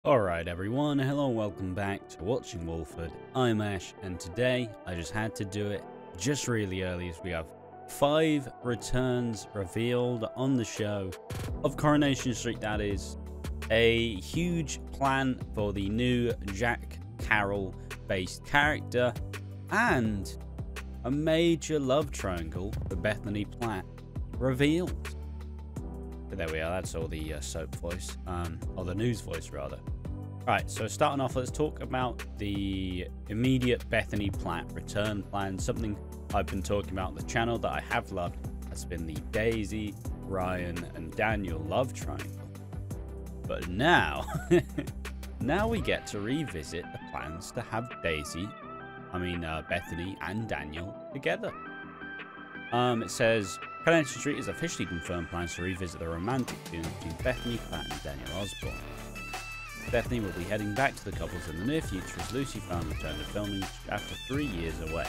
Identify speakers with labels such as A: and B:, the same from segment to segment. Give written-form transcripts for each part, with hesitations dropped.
A: Alright everyone, hello and welcome back to Watching Walford. I'm Ash, and today I just had to do it just really early as we have 5 returns revealed on the show of Coronation Street. That is a huge plan for the new Jack Carroll based character and a major love triangle for Bethany Platt revealed. But there we are, that's all the soap voice, or the news voice rather. Right, so starting off, let's talk about the immediate Bethany Platt return plan. Something I've been talking about on the channel that I have loved has been the Daisy, Ryan, and Daniel love triangle. But now, now we get to revisit the plans to have Bethany and Daniel together. It says, Coronation Street is officially confirmed plans to revisit the romantic feelings between Bethany Platt and Daniel Osborne. Bethany will be heading back to the couples in the near future as Lucy found returned to filming after 3 years away.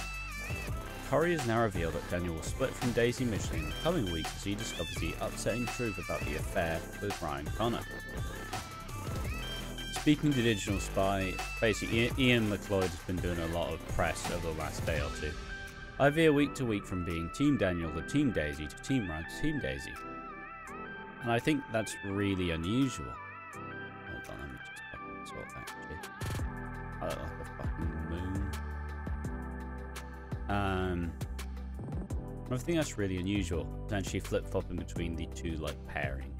A: Corrie has now revealed that Daniel will split from Daisy Midgley in the coming weeks as he discovers the upsetting truth about the affair with Ryan Connor. Speaking to Digital Spy, basically Ian McLeod has been doing a lot of press over the last day or two. I veer week to week from being Team Daniel to Team Daisy to Team Ryan to Team Daisy. And I think that's really unusual. Hold on, let me just fucking sort that actually. I look like a fucking moon. I think that's really unusual, essentially flip-flopping between the two like pairing.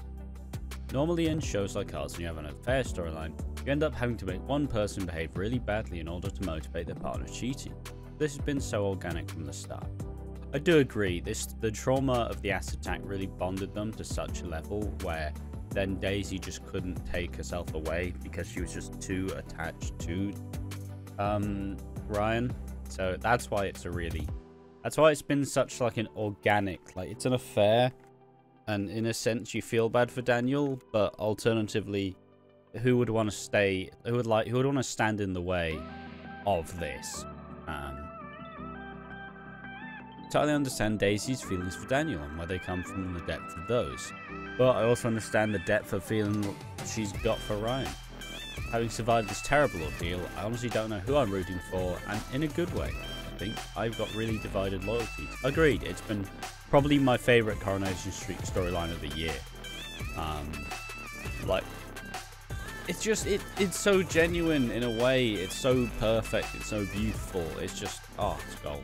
A: Normally in shows like ours, when you have an affair storyline, you end up having to make one person behave really badly in order to motivate their partner's cheating. This has been so organic from the start. I do agree, the trauma of the acid attack really bonded them to such a level where then Daisy just couldn't take herself away because she was just too attached to Ryan. So that's why it's it's been such like an organic, like it's an affair, and in a sense you feel bad for Daniel, but alternatively, who would want to stand in the way of this? Totally understand Daisy's feelings for Daniel and where they come from, the depth of those. But I also understand the depth of feeling she's got for Ryan. Having survived this terrible ordeal, I honestly don't know who I'm rooting for, and in a good way. I think I've got really divided loyalties. Agreed, it's been probably my favourite Coronation Street storyline of the year. Like, it's just, it's so genuine in a way, it's so perfect, it's so beautiful, it's just, oh, it's gold.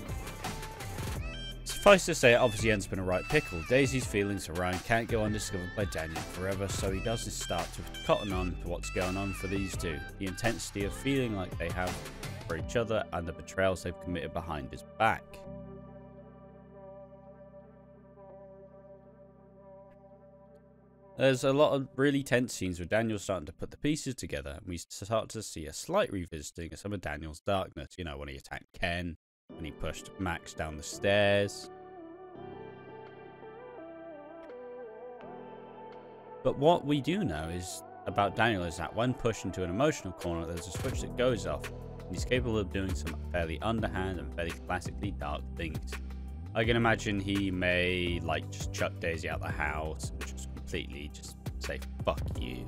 A: Suffice to say, it obviously ends up in a right pickle. Daisy's feelings for Ryan can't go undiscovered by Daniel forever, so he does start to cotton on to what's going on for these two. The intensity of feeling like they have for each other and the betrayals they've committed behind his back. There's a lot of really tense scenes where Daniel's starting to put the pieces together, and we start to see a slight revisiting of some of Daniel's darkness. You know, when he attacked Ken, when he pushed Max down the stairs. But what we do know is about Daniel is that when pushed into an emotional corner, there's a switch that goes off, and he's capable of doing some fairly underhand and fairly classically dark things. I can imagine he may like just chuck Daisy out the house and just completely just say fuck you.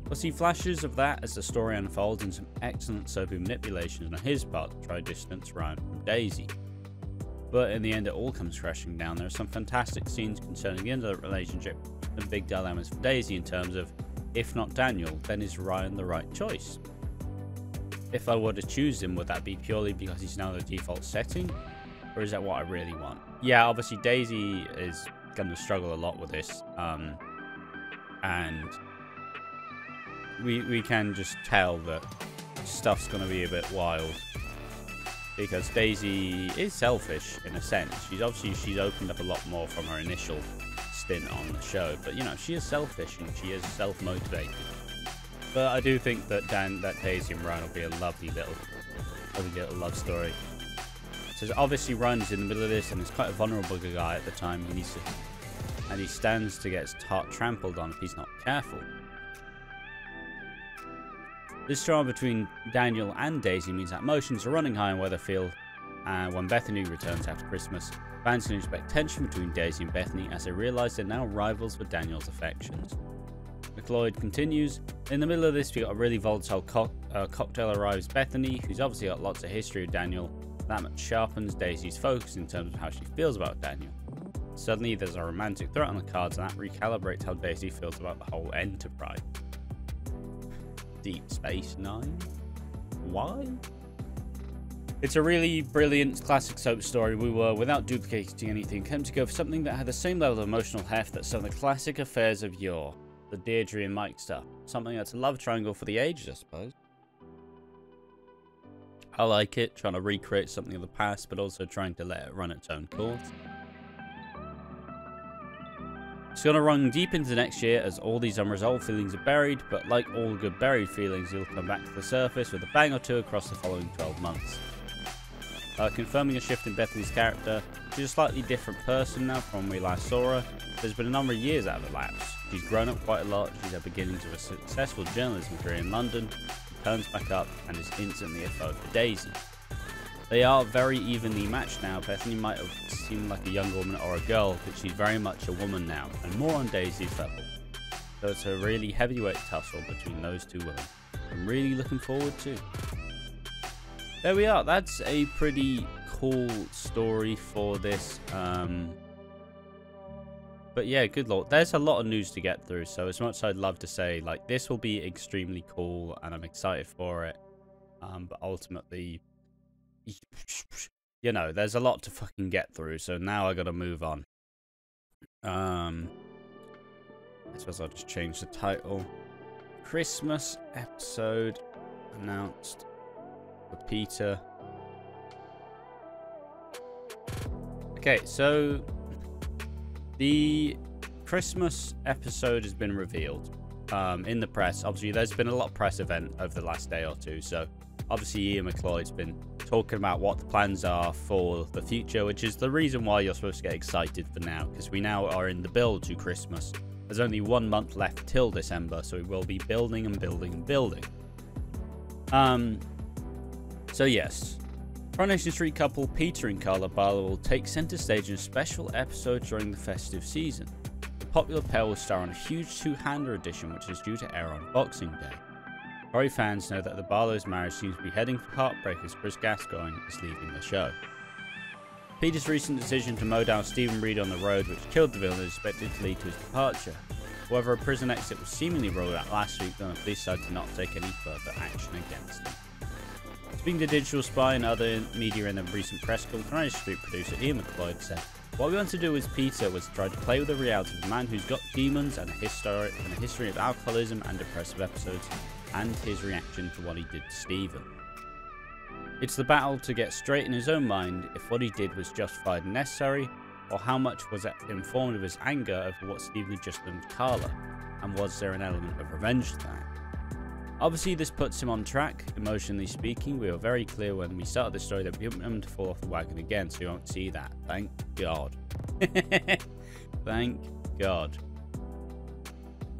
A: We'll see flashes of that as the story unfolds, and some excellent soapy manipulations on his part to try to distance Ryan from Daisy. But in the end, it all comes crashing down. There are some fantastic scenes concerning the end of the relationship and big dilemmas for Daisy in terms of, if not Daniel, then is Ryan the right choice? If I were to choose him, would that be purely because he's now the default setting? Or is that what I really want? Yeah, obviously Daisy is going to struggle a lot with this. And we can just tell that stuff's going to be a bit wild, because Daisy is selfish in a sense. She's opened up a lot more from her initial stint on the show, but you know, she is selfish and she is self-motivated. But I do think that Daisy and Ryan will be a lovely little love story. So obviously Ryan's in the middle of this and is quite a vulnerable guy at the time. He stands to get his heart trampled on if he's not careful. This drama between Daniel and Daisy means that emotions are running high in Weatherfield, and when Bethany returns after Christmas, fans can expect tension between Daisy and Bethany as they realise they're now rivals for Daniel's affections. McLeod continues. In the middle of this, we got a really volatile cocktail arrives Bethany, who's obviously got lots of history with Daniel. That much sharpens Daisy's focus in terms of how she feels about Daniel. Suddenly, there's a romantic threat on the cards, and that recalibrates how Daisy feels about the whole enterprise. Deep Space Nine? Why? It's a really brilliant classic soap story. We were, without duplicating anything, came to go for something that had the same level of emotional heft that some of the classic affairs of yore. The Deirdre and Mike stuff. Something that's a love triangle for the ages, I suppose. I like it, trying to recreate something of the past, but also trying to let it run its own course. It's going to run deep into next year as all these unresolved feelings are buried, but like all good buried feelings, you'll come back to the surface with a bang or two across the following 12 months. Confirming a shift in Bethany's character, she's a slightly different person now from when we last saw her. There's been a number of years out of the lapse. She's grown up quite a lot, she's at the beginnings of a successful journalism career in London, turns back up and is instantly a foe for Daisy. They are very evenly matched now. Bethany might have seemed like a young woman or a girl, but she's very much a woman now, and more on Daisy's level. So it's a really heavyweight tussle between those two women. I'm really looking forward to. There we are. That's a pretty cool story for this. But yeah, good lord. There's a lot of news to get through. So as much as I'd love to say, like, this will be extremely cool and I'm excited for it. But ultimately, you know, there's a lot to fucking get through. So now I got to move on. I suppose I'll just change the title. Christmas episode announced. For Peter. Okay, so the Christmas episode has been revealed in the press. Obviously, there's been a lot of press event over the last day or two. So obviously, Ian McLeod's been talking about what the plans are for the future, which is the reason why you're supposed to get excited for now, because we now are in the build to Christmas. There's only 1 month left till December, so we will be building and building and building. So yes, Coronation Street couple Peter and Carla Barlow will take centre stage in a special episode during the festive season. The popular pair will star on a huge two-hander edition which is due to air on Boxing Day. Corrie fans know that the Barlows' marriage seems to be heading for heartbreak as Chris Gascoigne is leaving the show. Peter's recent decision to mow down Stephen Reed on the road which killed the villain is expected to lead to his departure. However, a prison exit was seemingly rolled out last week, then the police decided to not take any further action against him. Speaking to Digital Spy and other media in a recent press call, Coronation Street producer Ian McLeod said, "What we want to do with Peter was try to play with the reality of a man who's got demons and a history of alcoholism and depressive episodes, and his reaction to what he did to Stephen. It's the battle to get straight in his own mind if what he did was justified and necessary, or how much was it informed of his anger over what Stephen had just done with Carla, and was there an element of revenge to that? Obviously, this puts him on track, emotionally speaking. We were very clear when we started the story that we didn't want him to fall off the wagon again, so we won't see that. Thank God." Thank God.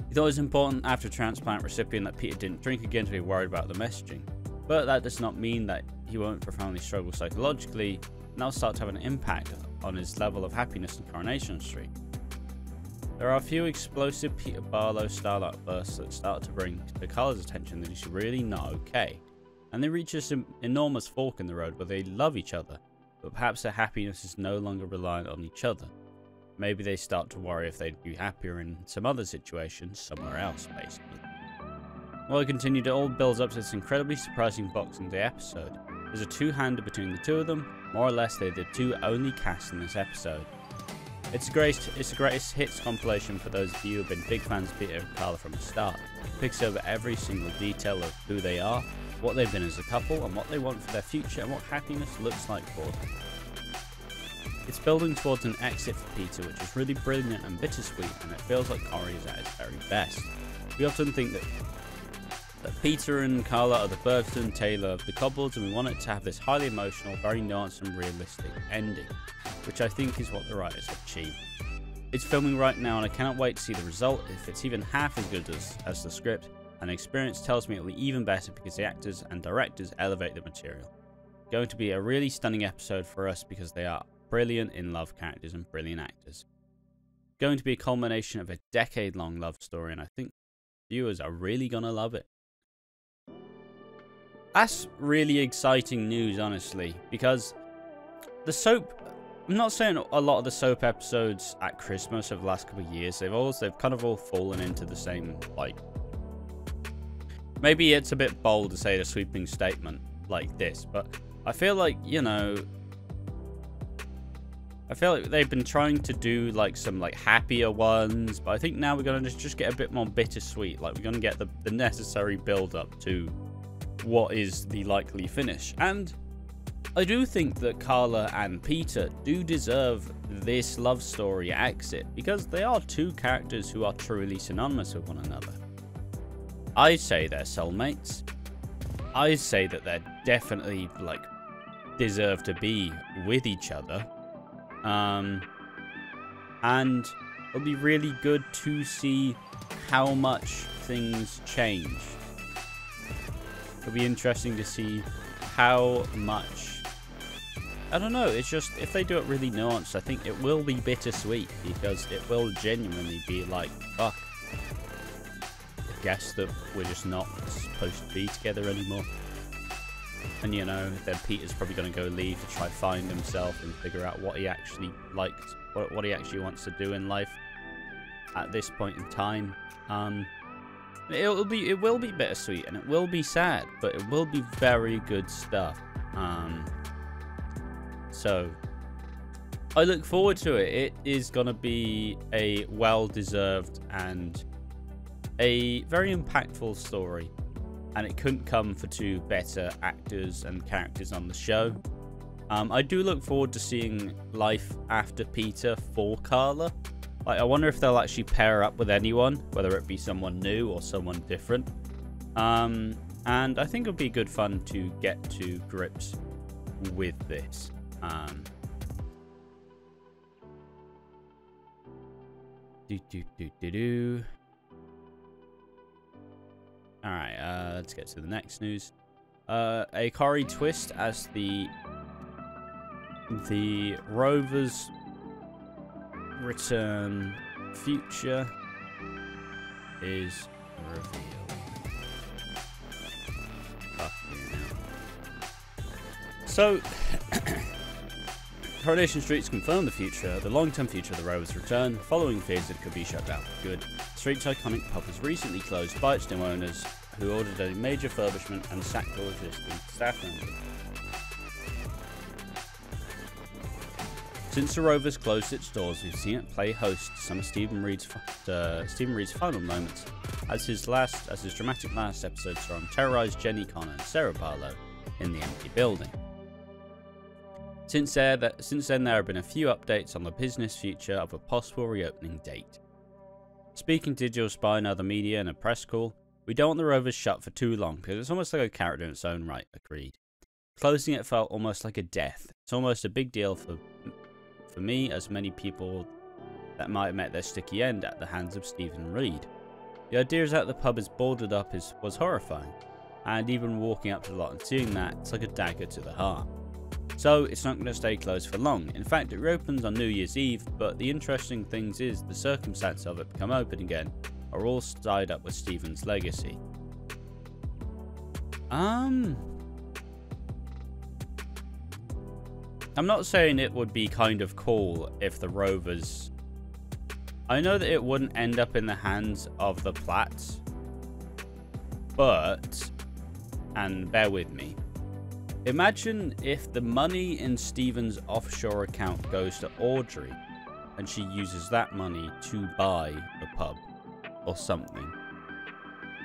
A: He thought it was important after transplant recipient that Peter didn't drink again to be worried about the messaging. But that does not mean that he won't profoundly struggle psychologically, and that'll start to have an impact on his level of happiness in Coronation Street. There are a few explosive Peter Barlow style outbursts that start to bring to Carla's attention that he's really not okay, and they reach this enormous fork in the road where they love each other, but perhaps their happiness is no longer reliant on each other. Maybe they start to worry if they'd be happier in some other situation somewhere else, basically. While it continued, it all builds up to this incredibly surprising Boxing Day episode. There's a two-hander between the two of them. More or less, they're the two only casts in this episode. It's a greatest hits compilation for those of you who have been big fans of Peter and Carla from the start. It picks over every single detail of who they are, what they've been as a couple, and what they want for their future, and what happiness looks like for them. It's building towards an exit for Peter, which is really brilliant and bittersweet, and it feels like Corrie is at his very best. We often think that Peter and Carla are the Burton Taylor of the couples, and we want it to have this highly emotional, very nuanced and realistic ending, which I think is what the writers have achieved. It's filming right now and I cannot wait to see the result. If it's even half as good as the script, and experience tells me it will be even better because the actors and directors elevate the material. It's going to be a really stunning episode for us because they are brilliant in love characters and brilliant actors. It's going to be a culmination of a decade-long love story, and I think Viewers are really gonna love it. That's really exciting news, honestly, because the soap... I'm not saying a lot of the soap episodes at Christmas over the last couple of years, they've kind of all fallen into the same, like... Maybe it's a bit bold to say a sweeping statement like this, but I feel like, you know... I feel like they've been trying to do, like, some, like, happier ones, but I think now we're going to just get a bit more bittersweet. Like, we're going to get the necessary build-up to what is the likely finish. And I do think that Carla and Peter do deserve this love story exit, because they are two characters who are truly synonymous with one another. I say they're soulmates. I say that they're definitely, like, deserve to be with each other. And it'll be really good to see how much things change. It'll be interesting to see how much... I don't know, it's just, if they do it really nuanced, I think it will be bittersweet, because it will genuinely be like, fuck, I guess that we're just not supposed to be together anymore. And, you know, then Peter's probably going to go leave to try find himself and figure out what he actually likes, what he actually wants to do in life at this point in time. It will be bittersweet, and it will be sad, but it will be very good stuff. So I look forward to it. It is going to be a well-deserved and a very impactful story. And it couldn't come for two better actors and characters on the show. I do look forward to seeing life after Peter for Carla. Like, I wonder if they'll actually pair up with anyone, whether it be someone new or someone different. And I think it'll be good fun to get to grips with this. Alright, let's get to the next news. A Corrie twist as the Rovers return future is revealed. Fuck you now. So, Coronation Street's confirmed the long-term future of the Rovers return, following fears that it could be shut down for good. The street's iconic pub was recently closed by its new owners, who ordered a major refurbishment and sacked all existing staff members. Since the Rovers closed its doors, we've seen it play host to some of Stephen Reed's final moments, as his dramatic last episode saw him terrorise Jenny Connor and Sarah Barlow in the empty building. Since then, there have been a few updates on the business future of a possible reopening date. Speaking to Digital Spy and other media in a press call, we don't want the Rovers shut for too long, because it's almost like a character in its own right, agreed. Closing it felt almost like a death. It's almost a big deal for me, as many people that might have met their sticky end at the hands of Stephen Reed. The idea is that the pub is boarded up was horrifying, and even walking up to the lot and seeing that, it's like a dagger to the heart. So it's not going to stay closed for long. In fact, it reopens on New Year's Eve, but the interesting thing is the circumstances of it become open again are all tied up with Stephen's legacy. I'm not saying it would be kind of cool if the Rovers... I know that it wouldn't end up in the hands of the Platts, but... and bear with me. Imagine if the money in Stephen's offshore account goes to Audrey, and she uses that money to buy the pub, or something.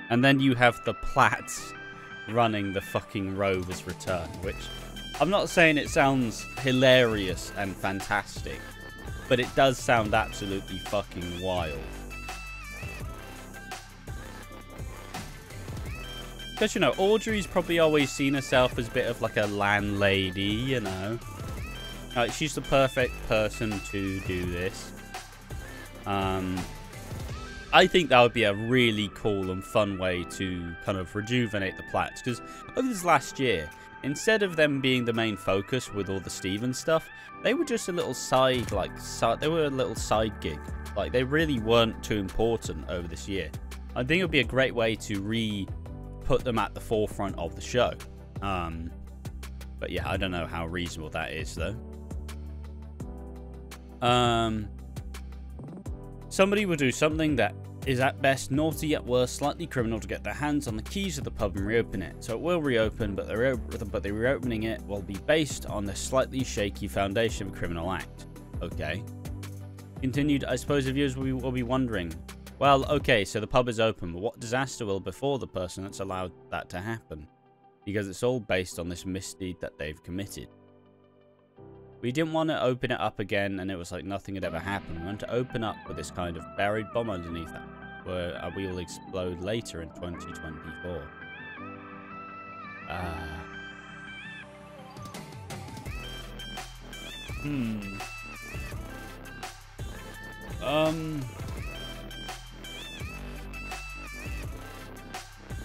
A: And then you have the Platts running the fucking Rovers return, which... I'm not saying it sounds hilarious and fantastic, but it does sound absolutely fucking wild. Because, you know, Audrey's probably always seen herself as a bit of like a landlady, you know. Like, she's the perfect person to do this. I think that would be a really cool and fun way to kind of rejuvenate the Platts. Because over this last year, instead of them being the main focus with all the Stephen stuff, they were just a little side, they were a little side gig. Like, they really weren't too important over this year. I think it would be a great way to put them at the forefront of the show. But yeah, I don't know how reasonable that is, though. Somebody will do something that is at best naughty, at worst slightly criminal, to get their hands on the keys to the pub and reopen it. So it will reopen, but the reopening it will be based on the slightly shaky foundation of a criminal act. Okay. Continued, I suppose the viewers will be wondering, well, okay, so the pub is open, but what disaster will befall the person that's allowed that to happen? Because it's all based on this misdeed that they've committed. We didn't want to open it up again and it was like nothing had ever happened. We wanted to open up with this kind of buried bomb underneath that, where we will explode later in 2024.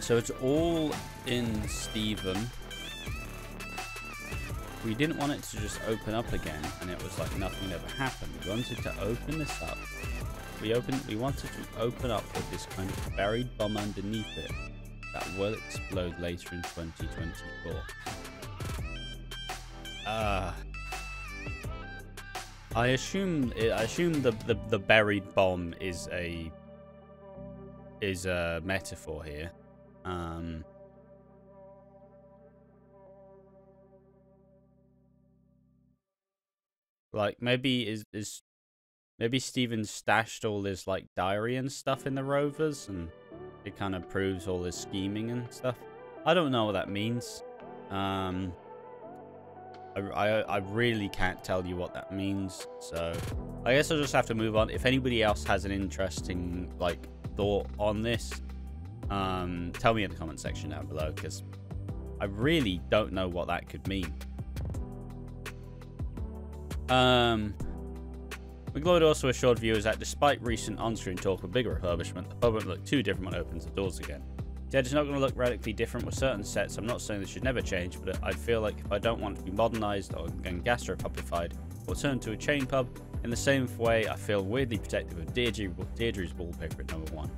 A: So it's all in Stephen. We didn't want it to just open up again and it was like nothing ever happened. We wanted to open this up. We wanted to open up with this kind of buried bomb underneath it that will explode later in 2024. I assume the buried bomb is a metaphor here. Like maybe maybe Stephen stashed all his like diary and stuff in the Rovers, and it kind of proves all his scheming and stuff. I don't know what that means. I really can't tell you what that means, so I guess I'll just have to move on. If anybody else has an interesting like thought on this, tell me in the comment section down below, because I really don't know what that could mean. McLeod also assured viewers that despite recent on-screen talk of bigger refurbishment, the pub won't look too different when it opens the doors again. He said it's not going to look radically different with certain sets. I'm not saying this should never change, but I feel like if I don't want to be modernised or gastro-pubified or turn to a chain pub, in the same way I feel weirdly protective of Deirdre's wallpaper at #1.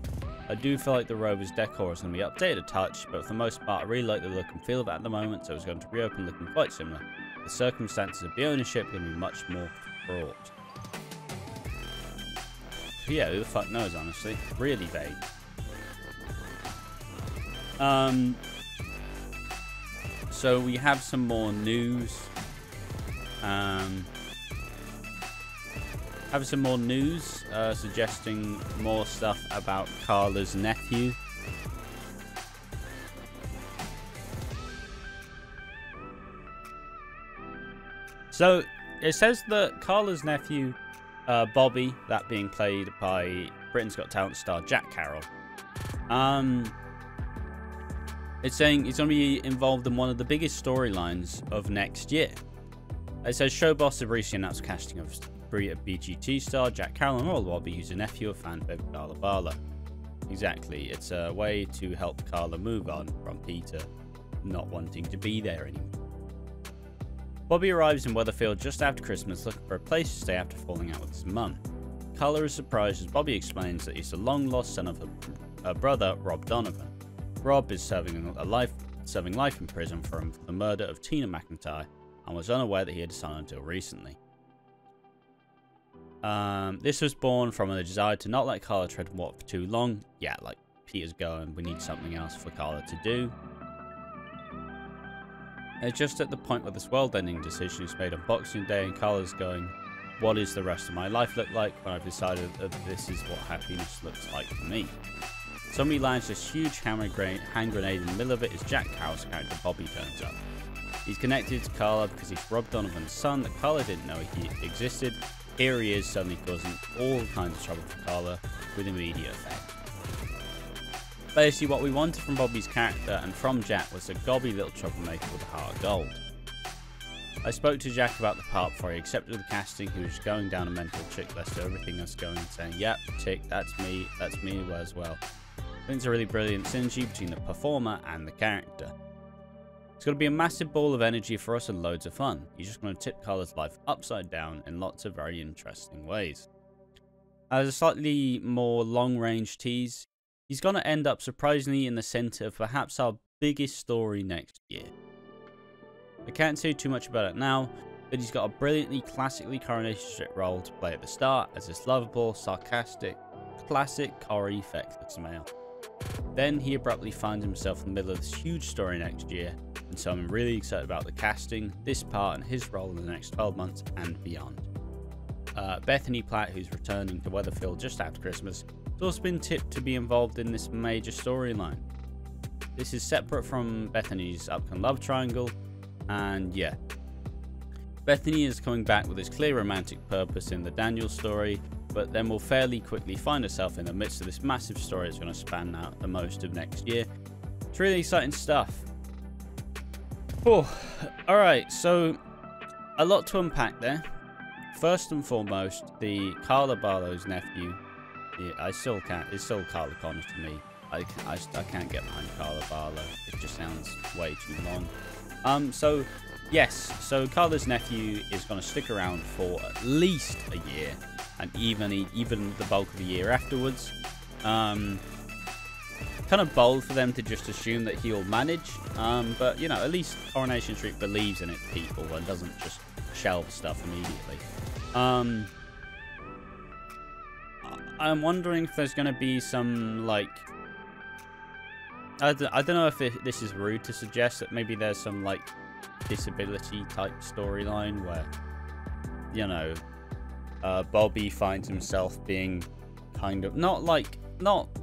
A: I do feel like the Rover's decor is going to be updated a touch, but for the most part I really like the look and feel of it at the moment, so it's going to reopen looking quite similar. The circumstances of the ownership are going to be much more fraught. Yeah, who the fuck knows, honestly. Really vague. So we have some more news. Suggesting more stuff about Carla's nephew. So it says that Carla's nephew, Bobby, that being played by Britain's Got Talent star Jack Carroll, it's saying he's going to be involved in one of the biggest storylines of next year. It says Showboss have recently announced casting of BGT star Jack Carroll and Roll Bobby, who's a nephew of fan favorite Carla Barlow. Exactly, it's a way to help Carla move on from Peter not wanting to be there anymore. Bobby arrives in Weatherfield just after Christmas, looking for a place to stay after falling out with his mum. Carla is surprised as Bobby explains that he's the long-lost son of her brother, Rob Donovan. Rob is serving life in prison for the murder of Tina McIntyre and was unaware that he had a son until recently. This was born from a desire to not let Carla tread water for too long. Yeah, like Peter's going, we need something else for Carla to do. It's just at the point where this world-ending decision is made on Boxing Day and Carla's going, what does the rest of my life look like when I've decided that this is what happiness looks like for me? Somebody lands this huge hand grenade in the middle of it as Jack Carroll's character Bobby turns up. He's connected to Carla because he's Rob Donovan's son that Carla didn't know he existed. Here he is suddenly causing all kinds of trouble for Carla with immediate effect. Basically, what we wanted from Bobby's character and from Jack was a gobby little troublemaker with a heart of gold. I spoke to Jack about the part before he accepted the casting. He was going down a mental chick list of everything else going and saying, yep, tick, that's me as well. I think it's a really brilliant synergy between the performer and the character. It's going to be a massive ball of energy for us and loads of fun. He's just going to tip Carla's life upside down in lots of very interesting ways. As a slightly more long-range tease, he's going to end up surprisingly in the center of perhaps our biggest story next year. I can't say too much about it now, but he's got a brilliantly classically Coronation strip role to play at the start as this lovable, sarcastic, classic Corrie feckless male. Then he abruptly finds himself in the middle of this huge story next year, and so I'm really excited about the casting, this part, and his role in the next 12 months and beyond. Bethany Platt, who's returning to Weatherfield just after Christmas, has also been tipped to be involved in this major storyline. This is separate from Bethany's upcoming love triangle, and yeah. Bethany is coming back with this clear romantic purpose in the Danielle story, but then will fairly quickly find herself in the midst of this massive story that's going to span out the most of next year. It's really exciting stuff. Oh, alright, so a lot to unpack there. First and foremost, the Carla Barlow's nephew. Yeah, it's still Carla Connor to me. I can't get behind Carla Barlow. It just sounds way too long. So yes, so Carla's nephew is going to stick around for at least a year, and even the bulk of the year afterwards. Kind of bold for them to just assume that he'll manage, but you know, at least Coronation Street believes in its people and doesn't just shelve stuff immediately. I'm wondering if there's going to be some, like, I don't know if this is rude to suggest that maybe there's some, like, disability type storyline where, you know, Bobby finds himself being kind of not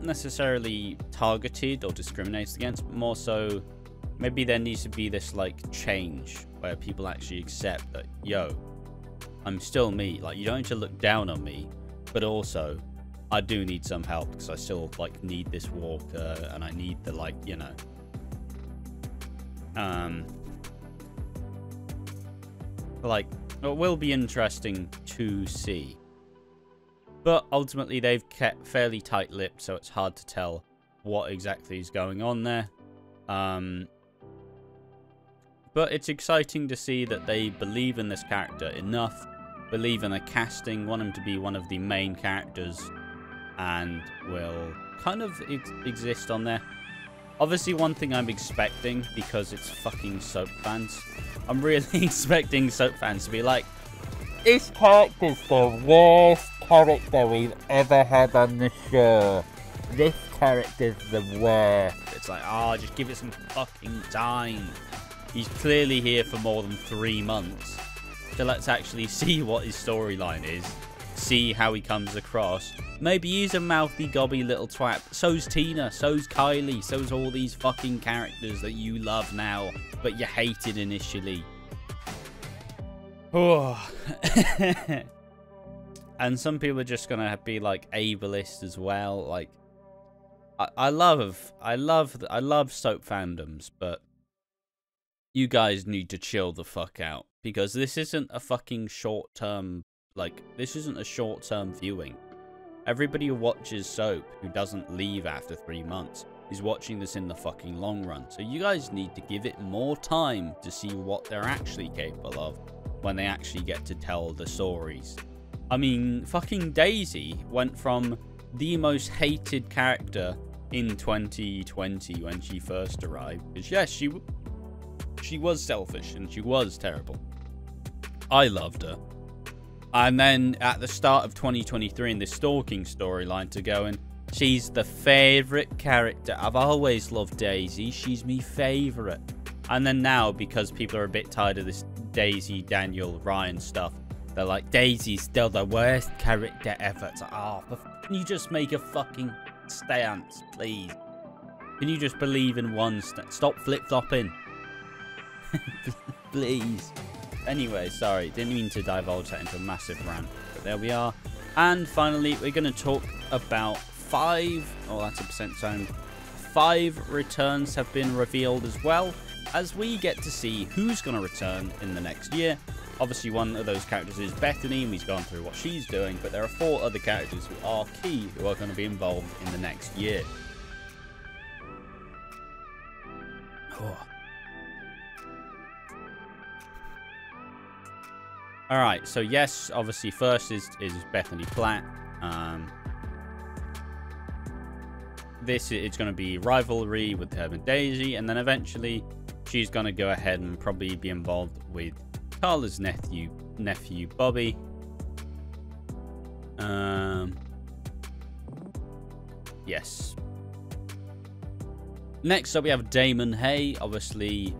A: necessarily targeted or discriminated against, but more so maybe there needs to be this, like, change where people actually accept that, yo, I'm still me. Like, you don't need to look down on me, but also I do need some help because I still, like, need this walker and I need the, like, you know, like, it will be interesting to see. But ultimately, they've kept fairly tight-lipped, so it's hard to tell what exactly is going on there. But it's exciting to see that they believe in this character enough, believe in the casting, want him to be one of the main characters, and will kind of exist on there. Obviously, one thing I'm expecting, because it's fucking soap fans, I'm really expecting soap fans to be like, this character's the worst character we've ever had on the show. This character's the worst. It's like, oh, just give it some fucking time. He's clearly here for more than 3 months. So let's actually see what his storyline is. See how he comes across. Maybe he's a mouthy, gobby little twat. So's Tina. So's Kylie. So's all these fucking characters that you love now, but you hated initially. Oh. And some people are just gonna be like ableist as well. Like, I love soap fandoms, but you guys need to chill the fuck out, because this isn't a fucking short-term, like, this isn't a short-term viewing. Everybody who watches soap who doesn't leave after 3 months is watching this in the fucking long run. So you guys need to give it more time to see what they're actually capable of when they actually get to tell the stories. I mean, fucking Daisy went from the most hated character in 2020 when she first arrived. Because yes, she was selfish and she was terrible. I loved her. And then at the start of 2023 in this stalking storyline to go and she's the favourite character. I've always loved Daisy. She's me favourite. And then now, because people are a bit tired of this Daisy, Danielle, Ryan stuff, they're like, Daisy's still the worst character ever. It's like, oh, can you just make a fucking stance, please? Can you just believe in one stop flip-flopping? Please. Anyway, sorry, didn't mean to divulge that into a massive rant, but there we are. And finally, we're going to talk about 5, oh, that's a percent zone. 5 returns have been revealed as well, as we get to see who's going to return in the next year. Obviously, one of those characters is Bethany, and we've gone through what she's doing, but there are 4 other characters who are key, who are going to be involved in the next year. Oh. Alright, so yes, obviously first is Bethany Platt. it's going to be rivalry with her and Daisy, and then eventually she's going to go ahead and probably be involved with Carla's nephew Bobby. Yes. Next up, we have Damon Hay. Obviously,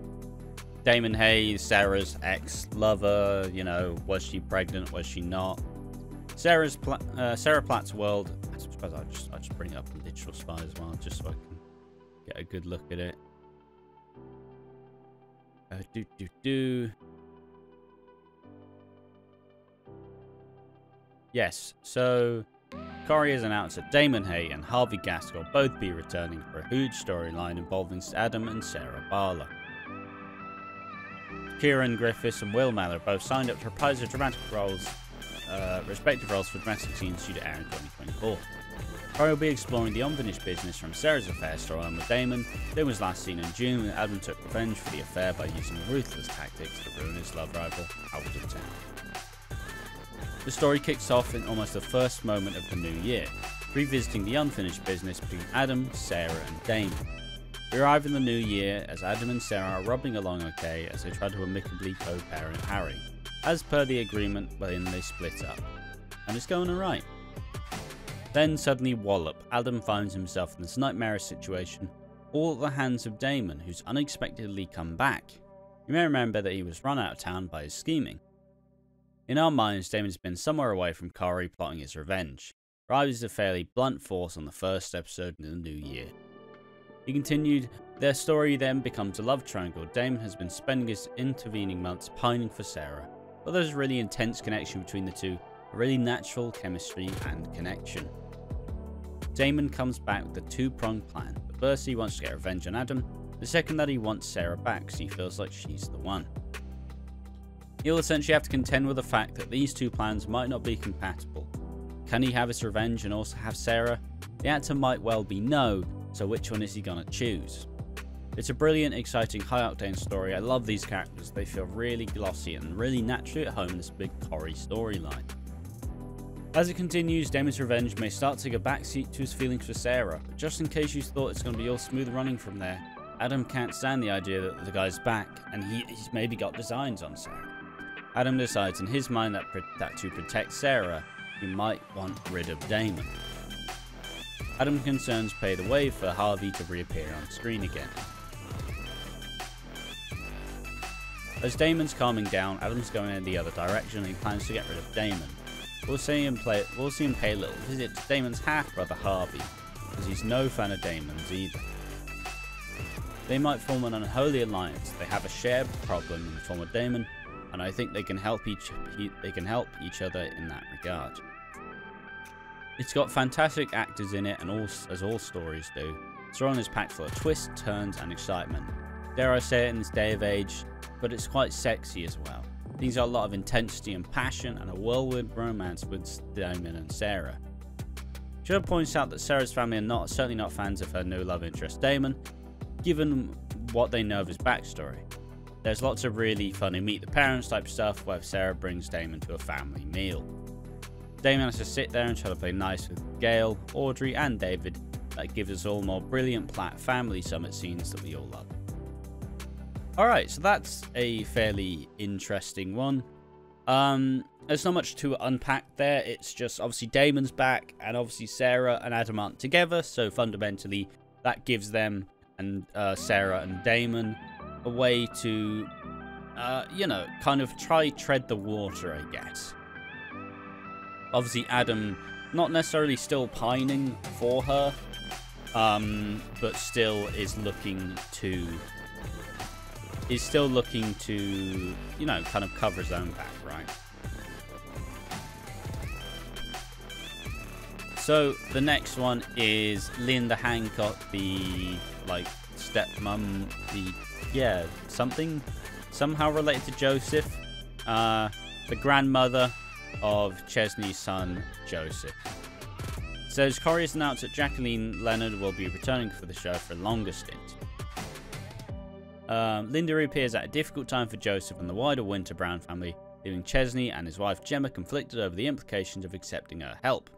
A: Damon Hay, Sarah's ex-lover. You know, was she pregnant? Was she not? Sarah Platt's world. I suppose I'll just bring it up on Digital Spy as well, just so I can get a good look at it. Yes, so Corrie has announced that Damon Hay and Harvey Gaskell will both be returning for a huge storyline involving Adam and Sarah Barlow. Kieran Griffiths and Will Mallow both signed up to reprise their respective roles for dramatic scenes due to air in 2024. Corrie will be exploring the unfinished business from Sarah's affair storyline with Damon. Damon was last seen in June when Adam took revenge for the affair by using ruthless tactics to ruin his love rival out of town. The story kicks off in almost the first moment of the new year, revisiting the unfinished business between Adam, Sarah and Damon. We arrive in the new year as Adam and Sarah are rubbing along okay as they try to amicably co-parent Harry, as per the agreement when they split up, and it's going alright. Then suddenly wallop, Adam finds himself in this nightmarish situation, all at the hands of Damon, who's unexpectedly come back. You may remember that he was run out of town by his scheming. In our minds, Damon's been somewhere away from Corrie plotting his revenge. Ravi's a fairly blunt force on the first episode in the new year. He continued, their story then becomes a love triangle. Damon has been spending his intervening months pining for Sarah, but there's a really intense connection between the two, a really natural chemistry and connection. Damon comes back with a two-pronged plan. The first, he wants to get revenge on Adam. The second, that he wants Sarah back because he feels like she's the one. He'll essentially have to contend with the fact that these two plans might not be compatible. Can he have his revenge and also have Sarah? The answer might well be no, so which one is he gonna choose? It's a brilliant, exciting, high-octane story. I love these characters. They feel really glossy and really naturally at home in this big Corrie storyline. As it continues, Damon's revenge may start to take a backseat to his feelings for Sarah, but just in case you thought it's going to be all smooth running from there, Adam can't stand the idea that the guy's back, and he's maybe got designs on Sarah. Adam decides in his mind that to protect Sarah, he might want rid of Damon. Adam's concerns pave the way for Harvey to reappear on screen again. As Damon's calming down, Adam's going in the other direction and he plans to get rid of Damon. We'll see him pay a little visit to Damon's half-brother Harvey, as he's no fan of Damon's either. They might form an unholy alliance. They have a shared problem in the form of Damon, and I think they can help each other in that regard. It's got fantastic actors in it, and as all stories do. Storyline is packed full of twists, turns, and excitement. Dare I say it in this day of age, but it's quite sexy as well. These are a lot of intensity and passion, and a whirlwind romance with Damon and Sarah. Should point out that Sarah's family are certainly not fans of her new love interest Damon, given what they know of his backstory. There's lots of really funny meet the parents type stuff where Sarah brings Damon to a family meal. Damon has to sit there and try to play nice with Gail, Audrey and David. That gives us all more brilliant family summit scenes that we all love. Alright, so that's a fairly interesting one. There's not much to unpack there. It's just obviously Damon's back and obviously Sarah and Adam aren't together, so fundamentally that gives them and Sarah and Damon a way to, kind of tread the water, I guess. Obviously, Adam not necessarily still pining for her, but still is looking to, kind of cover his own back, right? So the next one is Linda Hancock, the stepmom, somehow related to Joseph, the grandmother of Chesney's son Joseph. So as Corrie has announced that Jacqueline Leonard will be returning for the show for a longer stint. Linda reappears at a difficult time for Joseph and the wider Winter Brown family, leaving Chesney and his wife Gemma conflicted over the implications of accepting her help.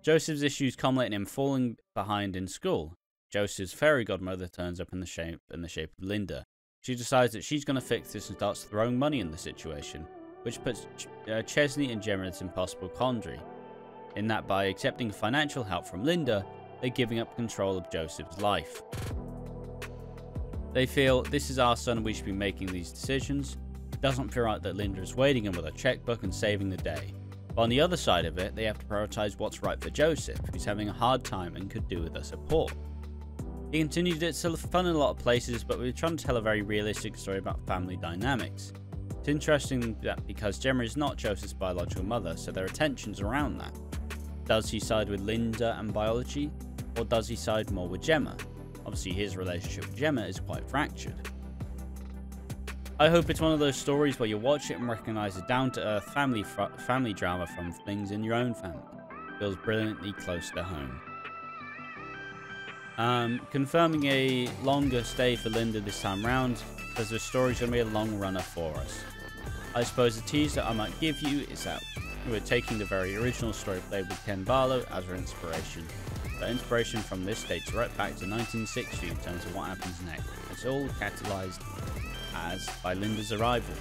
A: Joseph's issues culminate in him falling behind in school. Joseph's fairy godmother turns up in the shape of Linda. She decides that she's going to fix this and starts throwing money in the situation, which puts Chesney and Gemma in this impossible quandary, in that by accepting financial help from Linda, they're giving up control of Joseph's life. They feel, this is our son, we should be making these decisions. It doesn't feel right that Linda is waiting him with a checkbook and saving the day. But on the other side of it, they have to prioritise what's right for Joseph, who's having a hard time and could do with their support. He continued, it's fun in a lot of places, but we're trying to tell a very realistic story about family dynamics. It's interesting that because Gemma is not Joseph's biological mother, so there are tensions around that. Does he side with Linda and biology, or does he side more with Gemma? Obviously his relationship with Gemma is quite fractured. I hope it's one of those stories where you watch it and recognise a down-to-earth family drama from things in your own family. Feels brilliantly close to home. Confirming a longer stay for Linda this time round, because the story's going to be a long runner for us. I suppose the tease that I might give you is that we're taking the very original story played with Ken Barlow as our inspiration. The inspiration from this dates right back to 1960 in terms of what happens next. It's all catalysed by Linda's arrival.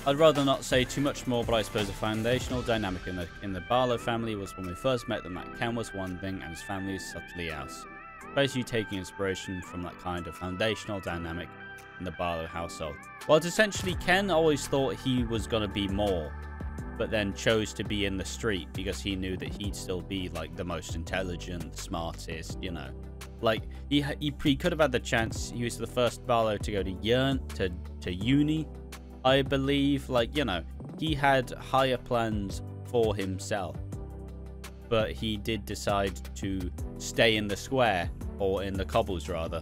A: I'd rather not say too much more, but I suppose the foundational dynamic in the Barlow family was when we first met them that Ken was one thing and his family is subtly else. Basically taking inspiration from that kind of foundational dynamic in the Barlow household. Well, it's essentially Ken always thought he was going to be more, but then chose to be in the street because he knew that he'd still be like the most intelligent, smartest, you know. Like, he could have had the chance. He was the first Barlow to go to uni, I believe. Like, you know, he had higher plans for himself. But he did decide to stay in the square, or in the cobbles rather.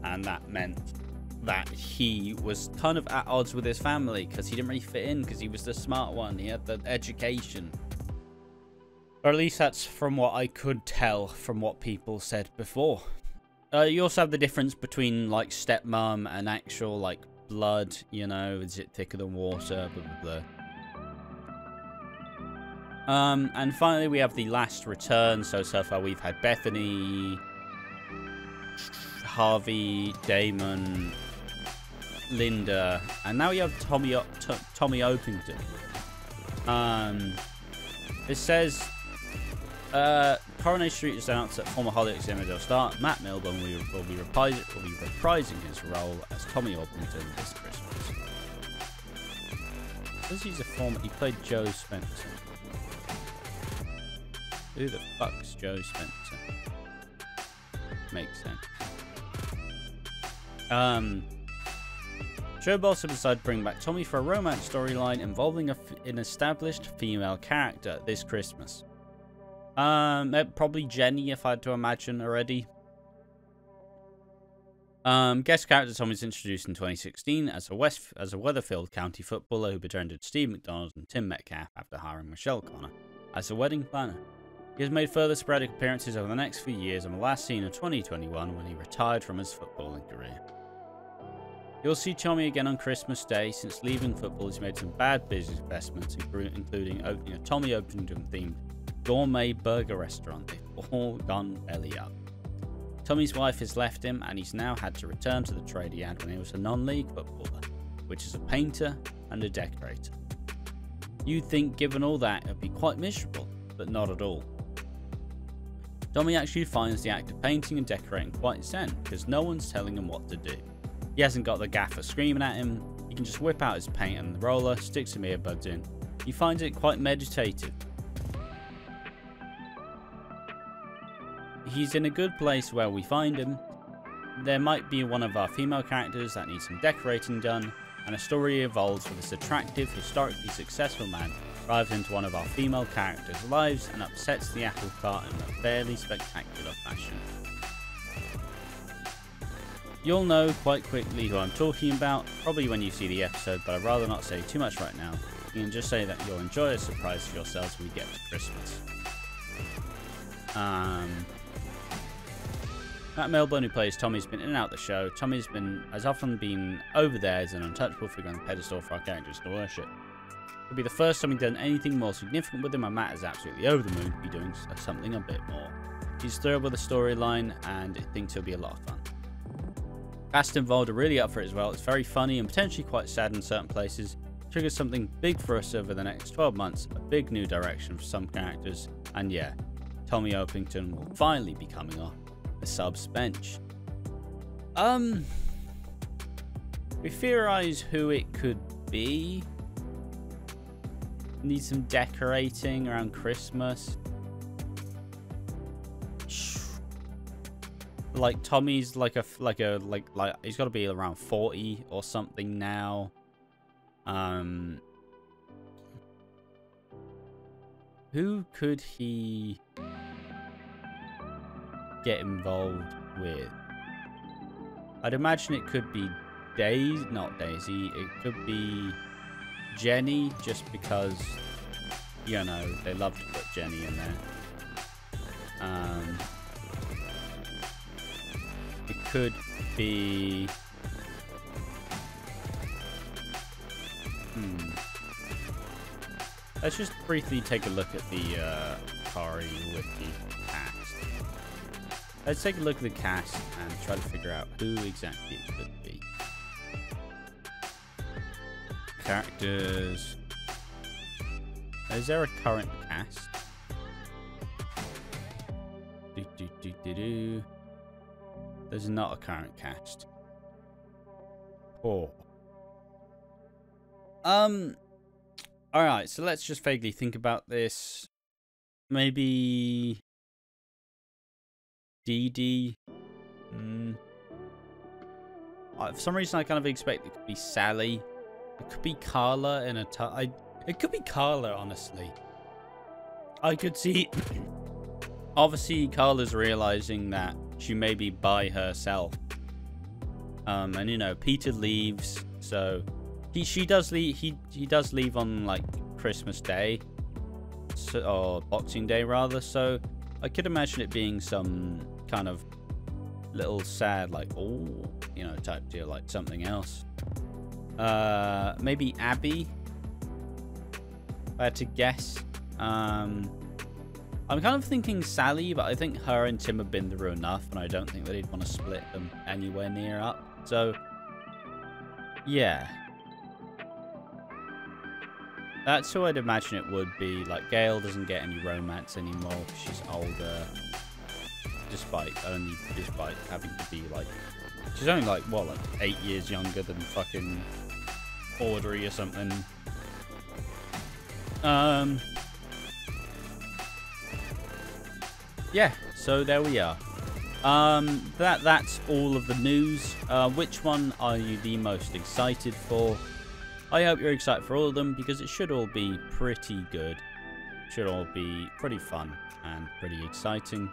A: And that meant that he was kind of at odds with his family because he didn't really fit in because he was the smart one. He had the education. Or at least that's from what I could tell from what people said before. You also have the difference between like stepmom and actual like blood, you know, is it thicker than water, blah blah blah. And finally we have the last return. So far we've had Bethany, Harvey, Damon, Linda, and now we have Tommy Opington. It says Coronation Street is announced that former Hollyoaks image will start. Matt Milburn will be reprising his role as Tommy Orpington this Christmas. Says he's a former. He played Joe Spencer. Who the fuck's Joe Spencer? Makes sense. Show also decided to bring back Tommy for a romance storyline involving an established female character this Christmas. Probably Jenny, if I had to imagine already. Guest character Tommy was introduced in 2016 as a Weatherfield County footballer who befriended Steve McDonald and Tim Metcalf after hiring Michelle Connor as a wedding planner. He has made further sporadic appearances over the next few years and was last seen in 2021 when he retired from his footballing career. You'll see Tommy again on Christmas Day. Since leaving football, he's made some bad business investments, including opening a Tommy Opington-themed gourmet burger restaurant. They've all gone belly up. Tommy's wife has left him, and he's now had to return to the trade he had when he was a non-league footballer, which is a painter and a decorator. You'd think, given all that, it'd be quite miserable, but not at all. Tommy actually finds the act of painting and decorating quite zen, because no one's telling him what to do. He hasn't got the gaffer screaming at him. He can just whip out his paint and the roller, stick some earbuds in. He finds it quite meditative. He's in a good place where we find him. There might be one of our female characters that needs some decorating done, and a story evolves where this attractive, historically successful man arrives into one of our female characters' lives and upsets the apple cart in a fairly spectacular fashion. You'll know quite quickly who I'm talking about, probably when you see the episode, but I'd rather not say too much right now. You can just say that you'll enjoy a surprise for yourselves when we get to Christmas. Matt Milburn, who plays Tommy's been in and out the show. Tommy's has often been over there as an untouchable figure on the pedestal for our characters to worship. It'll be the first time we've done anything more significant with him, and Matt is absolutely over the moon to be doing something a bit more. He's thrilled with the storyline, and thinks it'll be a lot of fun. Cast involved are really up for it as well. It's very funny and potentially quite sad in certain places. Triggers something big for us over the next 12 months. A big new direction for some characters. And yeah, Tommy Opington will finally be coming off the subs bench. We theorize who it could be. Need some decorating around Christmas. Like Tommy's like he's got to be around 40 or something now. Who could he get involved with? I'd imagine it could be not Daisy. It could be Jenny, just because, you know, they love to put Jenny in there. It could be... Let's just briefly take a look at the Corrie wiki cast. Let's take a look at the cast and try to figure out who exactly it could be. Characters. Is there a current cast? There's not a current cast. Oh. Alright, so let's just vaguely think about this. Maybe Dee Dee. For some reason I kind of expect it could be Sally. It could be Carla in a it could be Carla, honestly. I could see obviously Carla's realizing that she may be by herself. And you know, Peter leaves, so he does leave he does leave on like Christmas Day, or Boxing Day rather, so I could imagine it being some kind of little sad, like, oh, you know, type deal, like something else. Maybe Abby, if I had to guess. I'm kind of thinking Sally, but I think her and Tim have been through enough, and I don't think that he'd want to split them anywhere near up. So, yeah. That's who I'd imagine it would be. Like, Gail doesn't get any romance anymore because she's older. Despite having to be, like... She's only, like, what, like 8 years younger than fucking Audrey or something. Yeah, so there we are. That's all of the news. Which one are you the most excited for? I hope you're excited for all of them, because it should all be pretty good. It should all be pretty fun and pretty exciting.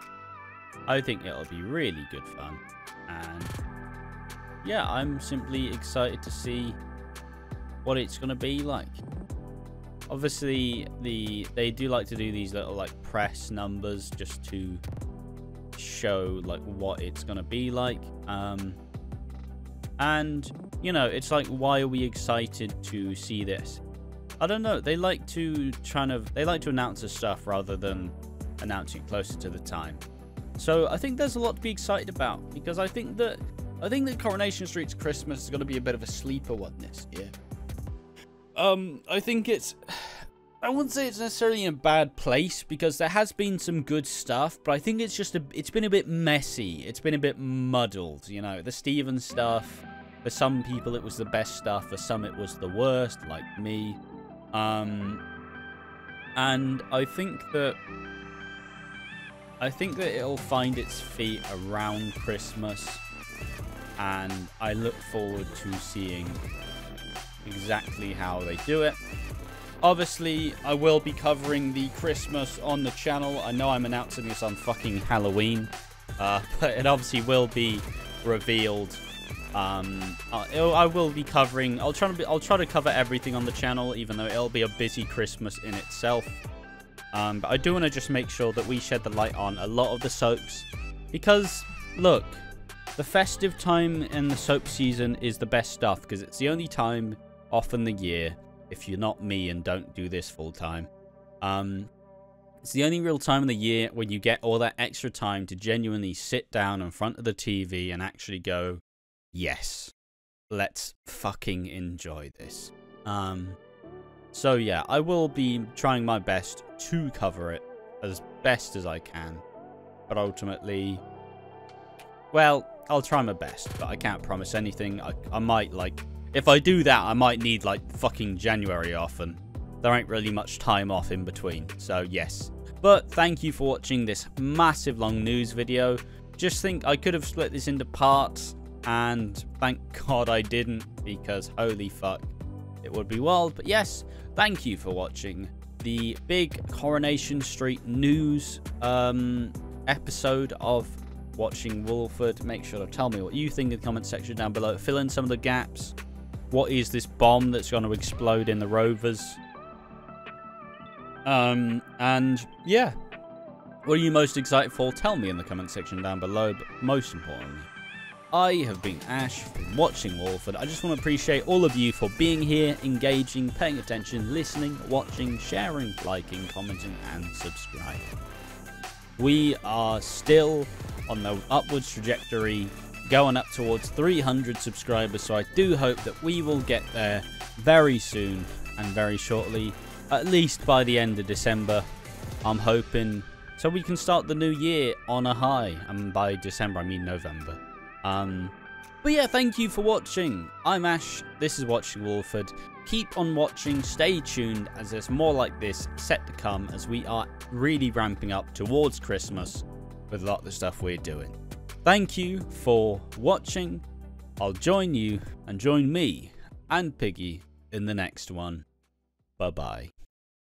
A: I think it'll be really good fun. And yeah, I'm simply excited to see what it's going to be like. Obviously, they do like to do these little like press numbers just to show like what it's going to be like. And you know, it's like, why are we excited to see this? I don't know. They like to announce the stuff rather than announcing closer to the time. So I think there's a lot to be excited about, because I think that Coronation Street's Christmas is going to be a bit of a sleeper one this year. I think I wouldn't say it's necessarily in a bad place, because there has been some good stuff, but I think it's been a bit messy. It's been a bit muddled, you know. The Steven stuff, for some people it was the best stuff, for some it was the worst, like me. And I think that it'll find its feet around Christmas, and I look forward to seeing exactly how they do it. Obviously, I will be covering the Christmas on the channel. I know I'm announcing this on fucking Halloween, but it obviously will be revealed. I will be covering. I'll try to cover everything on the channel, even though it'll be a busy Christmas in itself. But I do want to just make sure that we shed the light on a lot of the soaps, because look, the festive time in the soap season is the best stuff, because it's the only time off in the year if you're not me and don't do this full time. It's the only real time of the year when you get all that extra time to genuinely sit down in front of the TV and actually go, yes, let's fucking enjoy this. So yeah, I will be trying my best to cover it as best as I can. But ultimately, well, I'll try my best, but I can't promise anything. I might, like, if I do that, I might need, like, fucking January off, and there ain't really much time off in between. So yes. But thank you for watching this massive long news video. Just think I could have split this into parts, and thank God I didn't, because holy fuck, it would be wild. But yes, thank you for watching the big Coronation Street news episode of Watching Walford. Make sure to tell me what you think in the comment section down below. Fill in some of the gaps. What is this bomb that's going to explode in the Rovers? And yeah, what are you most excited for? Tell me in the comment section down below. But most importantly, I have been Ash from Watching Walford. I just want to appreciate all of you for being here, engaging, paying attention, listening, watching, sharing, liking, commenting, and subscribing. We are still on the upwards trajectory, going up towards 300 subscribers, so I do hope that we will get there very soon and very shortly, at least by the end of December. I'm hoping, so we can start the new year on a high, and by December I mean November. But yeah, thank you for watching. I'm Ash, this is Watching Walford. Keep on watching, stay tuned, as there's more like this set to come, as we are really ramping up towards Christmas with a lot of the stuff we're doing. Thank you for watching. I'll join you and join me and Piggy in the next one. Bye bye.